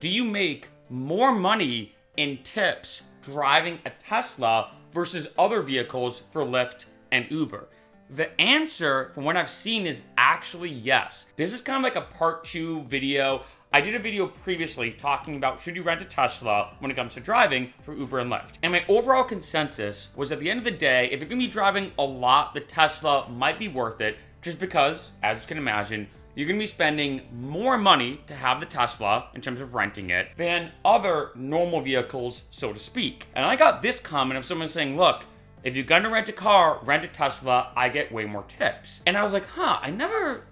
Do you make more money in tips driving a Tesla versus other vehicles for Lyft and Uber? The answer from what I've seen is actually yes. This is kind of like a part 2 video. I did a video previously talking about should you rent a Tesla when it comes to driving for Uber and Lyft. And my overall consensus was at the end of the day, if you're gonna be driving a lot, the Tesla might be worth it just because, as you can imagine, you're gonna be spending more money to have the Tesla in terms of renting it than other normal vehicles, so to speak. And I got this comment of someone saying, look, if you're gonna rent a car, rent a Tesla, I get way more tips. And I was like, I never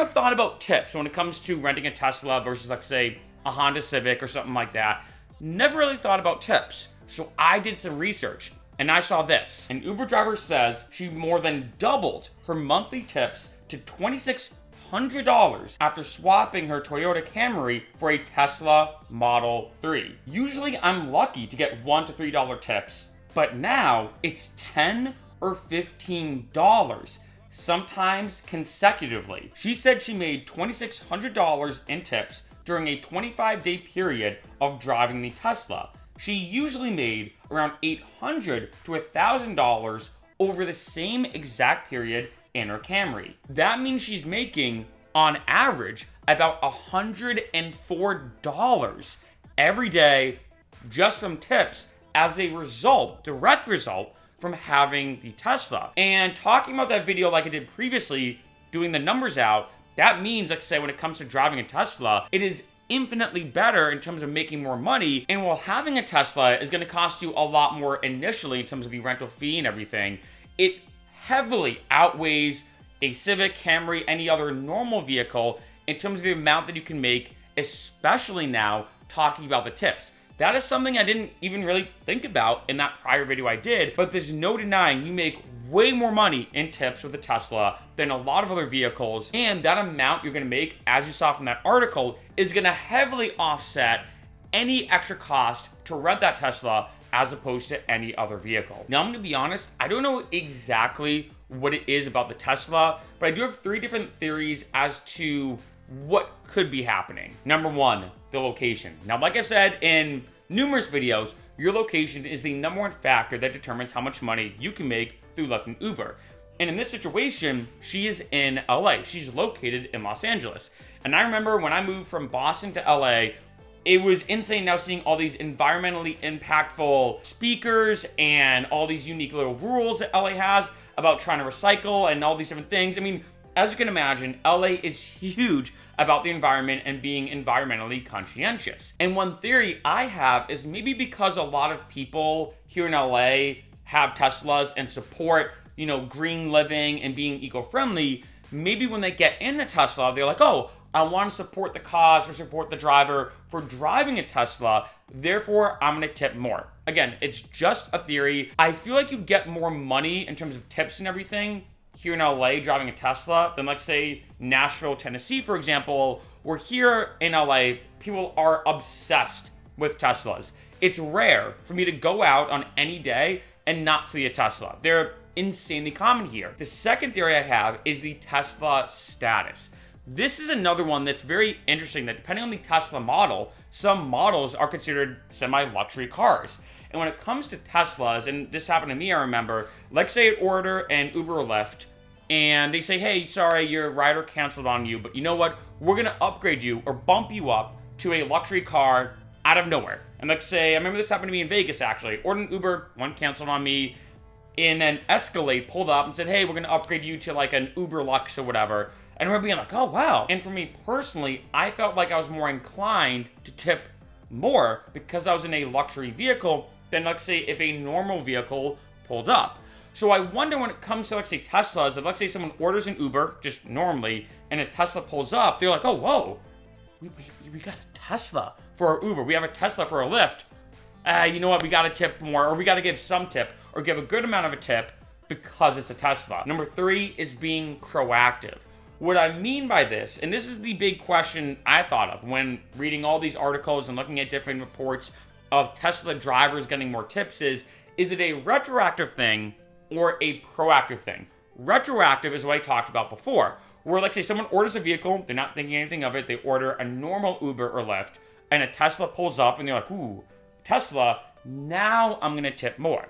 thought about tips when it comes to renting a Tesla versus, like, say, a Honda Civic or something like that. Never really thought about tips. So I did some research and I saw this. An Uber driver says she more than doubled her monthly tips to $2,600 after swapping her Toyota Camry for a Tesla Model 3. Usually I'm lucky to get $1 to $3 tips, but now it's $10 or $15. Sometimes consecutively. She said she made $2,600 in tips during a 25-day period of driving the Tesla. She usually made around $800 to $1,000 over the same exact period in her Camry. That means she's making, on average, about $104 every day just from tips as a result, direct result, from having the Tesla. And talking about that video like I did previously, doing the numbers out, that means, like, say, when it comes to driving a Tesla, it is infinitely better in terms of making more money. And while having a Tesla is gonna cost you a lot more initially in terms of the rental fee and everything, it heavily outweighs a Civic, Camry, any other normal vehicle in terms of the amount that you can make, especially now talking about the tips. That is something I didn't even really think about in that prior video I did, but there's no denying you make way more money in tips with a Tesla than a lot of other vehicles, and that amount you're gonna make, as you saw from that article, is gonna heavily offset any extra cost to rent that Tesla as opposed to any other vehicle. Now, I'm gonna be honest, I don't know exactly what it is about the Tesla, but I do have 3 different theories as to what could be happening. Number 1, the location. Now, like I said in numerous videos, your location is the number 1 factor that determines how much money you can make through Lyft and Uber. And in this situation, she is in LA. She's located in Los Angeles. And I remember when I moved from Boston to LA, it was insane now seeing all these environmentally impactful speakers and all these unique little rules that LA has about trying to recycle and all these different things. I mean, as you can imagine, LA is huge about the environment and being environmentally conscientious. And one theory I have is maybe because a lot of people here in LA have Teslas and support, green living and being eco-friendly, maybe when they get in a Tesla, they're like, oh, I want to support the cause or support the driver for driving a Tesla, therefore I'm going to tip more. Again, it's just a theory. I feel like you get more money in terms of tips and everything here in LA driving a Tesla than, like, say, Nashville, Tennessee, for example, where here in LA, people are obsessed with Teslas. It's rare for me to go out on any day and not see a Tesla. They're insanely common here. The second theory I have is the Tesla status. This is another one that's very interesting, that depending on the Tesla model, some models are considered semi-luxury cars. And when it comes to Teslas, and this happened to me, I remember, let's say I order an Uber or Lyft, and they say, hey, sorry, your rider canceled on you, but you know what? We're gonna upgrade you or bump you up to a luxury car out of nowhere. And let's say, I remember this happened to me in Vegas, actually. Ordered an Uber, one canceled on me, in an Escalade, pulled up and said, hey, we're gonna upgrade you to like an Uber Lux or whatever. And I remember being like, oh, wow. And for me personally, I felt like I was more inclined to tip more because I was in a luxury vehicle than, let's say, if a normal vehicle pulled up. So I wonder when it comes to, let's say, Teslas, if let's say someone orders an Uber just normally and a Tesla pulls up, they're like, oh, whoa, we got a Tesla for our Uber. We have a Tesla for our Lyft. You know what? We got to tip more, or we got to give some tip or give a good amount of a tip because it's a Tesla. Number 3 is being proactive. What I mean by this, and this is the big question I thought of when reading all these articles and looking at different reports of Tesla drivers getting more tips, is it a retroactive thing or a proactive thing? Retroactive is what I talked about before, where, like, say someone orders a vehicle, they're not thinking anything of it, they order a normal Uber or Lyft, and a Tesla pulls up and they're like, ooh, Tesla, now I'm gonna tip more?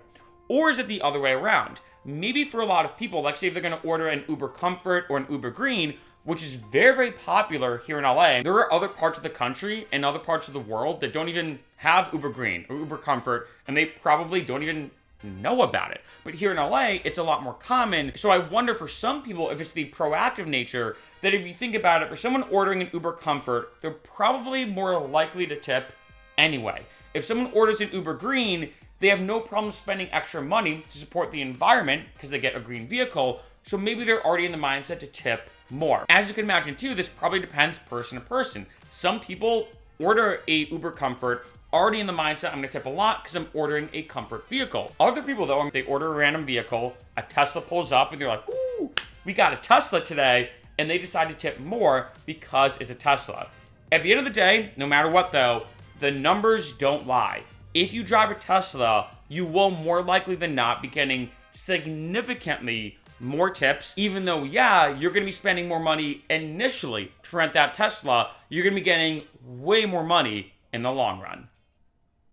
Or is it the other way around? Maybe for a lot of people, like say if they're gonna order an Uber Comfort or an Uber Green, which is very, very popular here in LA. There are other parts of the country and other parts of the world that don't even have Uber Green or Uber Comfort, and they probably don't even know about it. But here in LA, it's a lot more common. So I wonder for some people if it's the proactive nature that if you think about it, for someone ordering an Uber Comfort, they're probably more likely to tip anyway. If someone orders an Uber Green, they have no problem spending extra money to support the environment because they get a green vehicle. So maybe they're already in the mindset to tip more. As you can imagine too, this probably depends person to person. Some people order a Uber Comfort already in the mindset, I'm gonna tip a lot because I'm ordering a comfort vehicle. Other people though, they order a random vehicle, a Tesla pulls up and they're like, ooh, we got a Tesla today, and they decide to tip more because it's a Tesla. At the end of the day, no matter what though, the numbers don't lie. If you drive a Tesla, you will more likely than not be getting significantly more tips, even though, yeah, you're gonna be spending more money initially to rent that Tesla, you're gonna be getting way more money in the long run.